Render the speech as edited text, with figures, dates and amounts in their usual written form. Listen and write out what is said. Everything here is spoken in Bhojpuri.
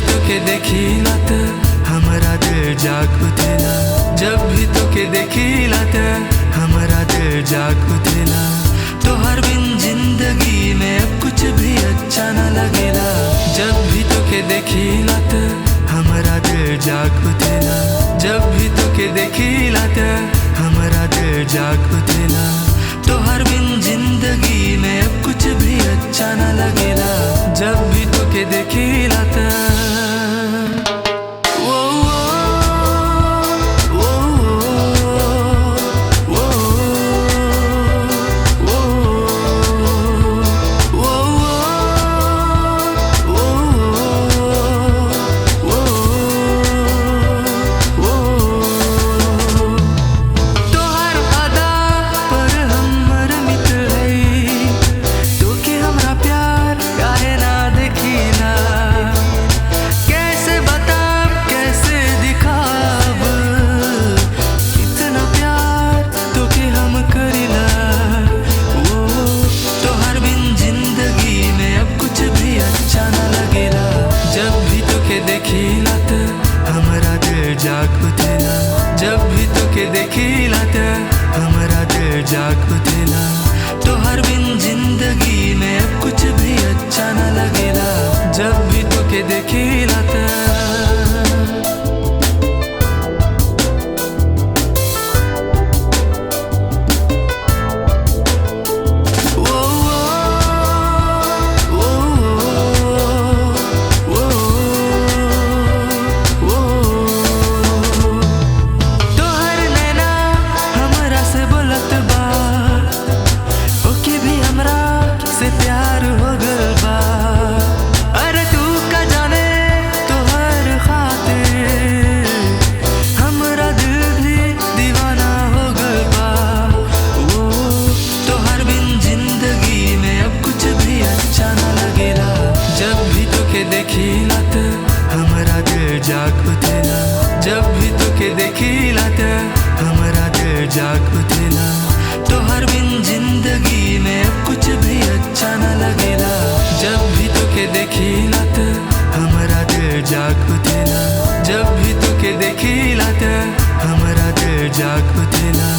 तोके देखिला त हमरा दिल जाग उठेला। जब भी तोके देखिला त हमरा दिल जाग उठेला। तोहर बिन जिंदगी में अब कुछ भी अच्छा न लगेला। जब भी तोके देखिला त हमरा दिल जाग उठेला। जब भी तोके देखिला त हमरा दिल जाग उठेला। तोहर बिन जिंदगी में अब कुछ भी अच्छा न लगेला। जब भी तोके देखिला त देखिला त हमरा दिल जाग उठेला। जब भी तोके देखिला त हमरा दिल जाग उठेला। तोहर बिन जिंदगी में अब कुछ भी अच्छा न लगेला। जब भी तोके देखिला त प्यार होगल बा। अरे तू का जाने तोहर खातिर हमरा दिल भी दीवाना होगल बा। वो तोहर बिन जिंदगी में अब कुछ भी अच्छा न लगेला। जब भी तोके देखिला त हमरा दिल जाग उठेला। जब भी तोके देखिला त हमरा दिल जाग उठेला। तोहर बिन जिंदगी में अब कुछ भी अच्छा न लगेला। जब भी तोके देखिला त हमरा दिल जाग उठेला। जब भी तोके देखिला त हमरा दिल जाग उठेला।